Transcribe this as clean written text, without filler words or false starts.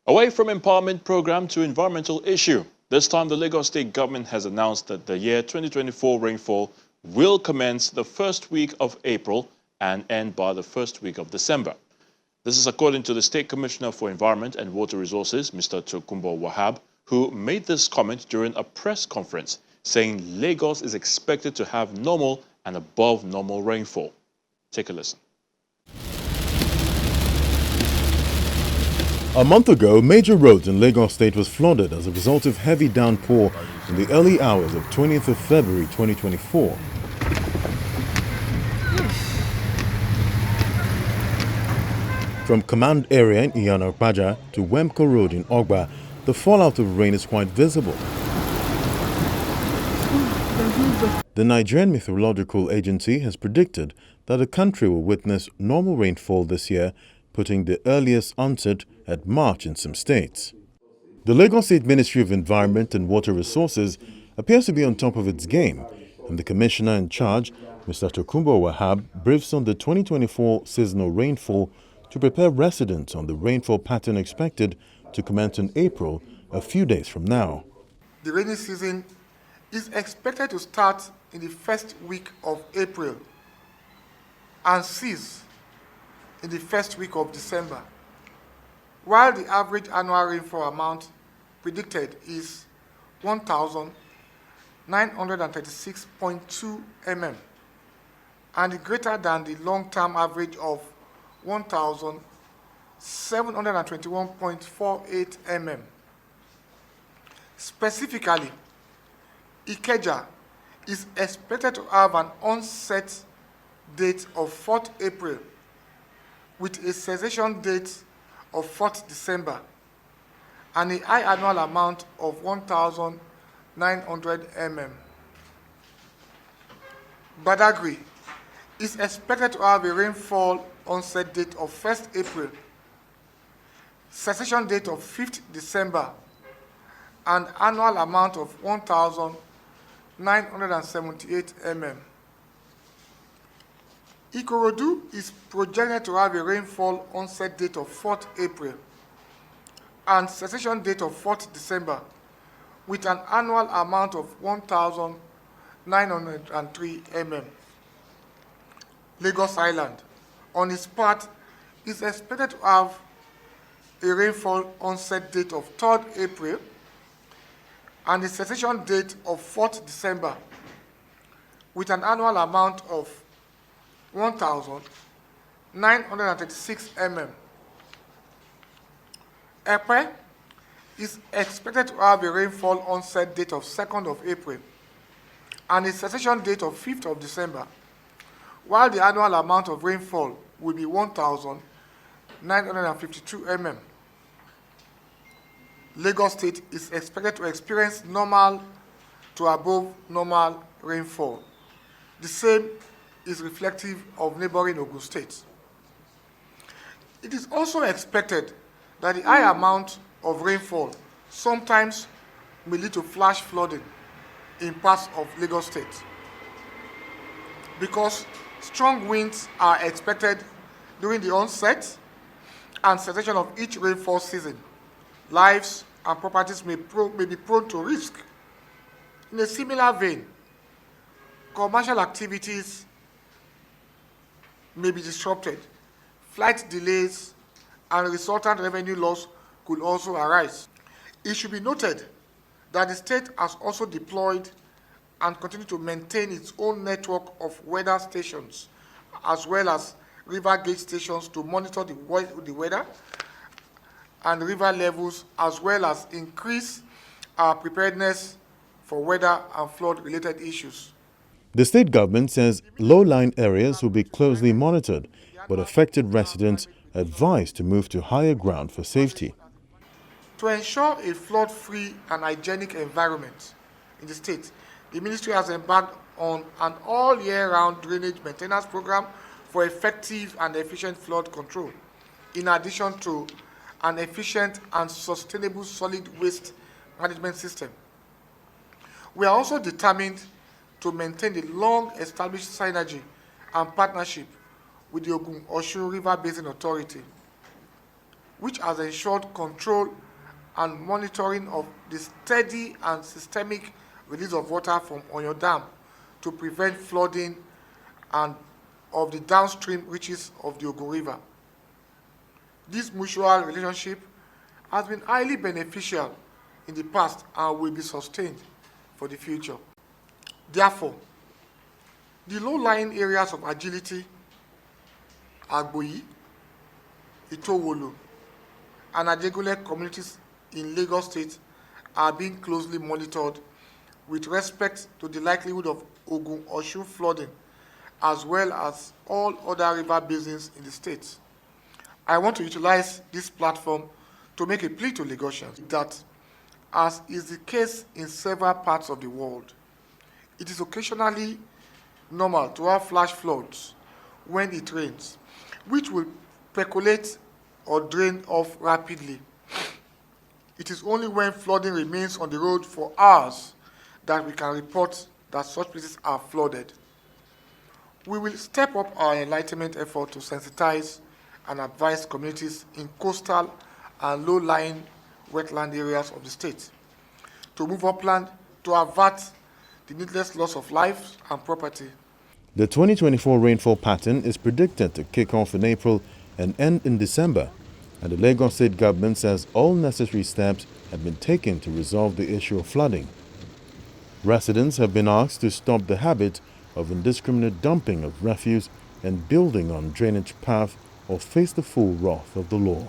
Away from empowerment program to environmental issue. This time, the Lagos State government has announced that the year 2024 rainfall will commence the first week of April and end by the first week of December. This is according to the State Commissioner for Environment and Water Resources, Mr. Tokunbo Wahab, who made this comment during a press conference, saying Lagos is expected to have normal and above normal rainfall. Take a listen. A month ago, major roads in Lagos State was flooded as a result of heavy downpour in the early hours of 20th of February 2024. From Command Area in Iyana to Wemko Road in Ogba, the fallout of rain is quite visible. The Nigerian Meteorological Agency has predicted that the country will witness normal rainfall this year, putting the earliest onset at March in some states. The Lagos State Ministry of Environment and Water Resources appears to be on top of its game, and the commissioner in charge, Mr. Tokunbo Wahab, briefs on the 2024 seasonal rainfall to prepare residents on the rainfall pattern expected to commence in April, a few days from now. The rainy season is expected to start in the first week of April and cease in the first week of December, while the average annual rainfall amount predicted is 1,936.2 mm and greater than the long-term average of 1,721.48 mm. Specifically, Ikeja is expected to have an onset date of 4th April with a cessation date of 4th December and a high annual amount of 1,900 mm. Badagry is expected to have a rainfall onset date of 1st April, cessation date of 5th December, and annual amount of 1,978 mm. Ikorodu is projected to have a rainfall onset date of 4th April and cessation date of 4th December with an annual amount of 1,903 mm. Lagos Island, on its part, is expected to have a rainfall onset date of 3rd April and a cessation date of 4th December with an annual amount of 1,936 mm. Epe is expected to have a rainfall onset date of 2nd of April and a cessation date of 5th of December, while the annual amount of rainfall will be 1,952 mm. Lagos State is expected to experience normal to above normal rainfall. The same is reflective of neighboring Ogun State. It is also expected that the high amount of rainfall sometimes may lead to flash flooding in parts of Lagos State because strong winds are expected during the onset and cessation of each rainfall season. Lives and properties may be prone to risk. In a similar vein, commercial activities may be disrupted. Flight delays and resultant revenue loss could also arise. It should be noted that the state has also deployed and continues to maintain its own network of weather stations as well as river gauge stations to monitor the weather and river levels, as well as increase our preparedness for weather and flood-related issues. The state government says low-lying areas will be closely monitored, but affected residents advised to move to higher ground for safety. To ensure a flood-free and hygienic environment in the state, the ministry has embarked on an all-year-round drainage maintenance program for effective and efficient flood control, in addition to an efficient and sustainable solid waste management system. We are also determined to maintain the long-established synergy and partnership with the Ogun-Osun River Basin Authority. which has ensured control and monitoring of the steady and systemic release of water from Oyo Dam to prevent flooding and of the downstream reaches of the Ogun River. This mutual relationship has been highly beneficial in the past and will be sustained for the future. Therefore, the low-lying areas of Agility, Agboyi, Itowolo, and Ajegule communities in Lagos State are being closely monitored with respect to the likelihood of Ogun-Osun flooding, as well as all other river basins in the state. I want to utilize this platform to make a plea to Lagosians that, as is the case in several parts of the world, it is occasionally normal to have flash floods when it rains, which will percolate or drain off rapidly. It is only when flooding remains on the road for hours that we can report that such places are flooded. We will step up our enlightenment effort to sensitize and advise communities in coastal and low-lying wetland areas of the state to move upland to avert the needless loss of lives and property. The 2024 rainfall pattern is predicted to kick off in April and end in December, and the Lagos State government says all necessary steps have been taken to resolve the issue of flooding. Residents have been asked to stop the habit of indiscriminate dumping of refuse and building on drainage path or face the full wrath of the law.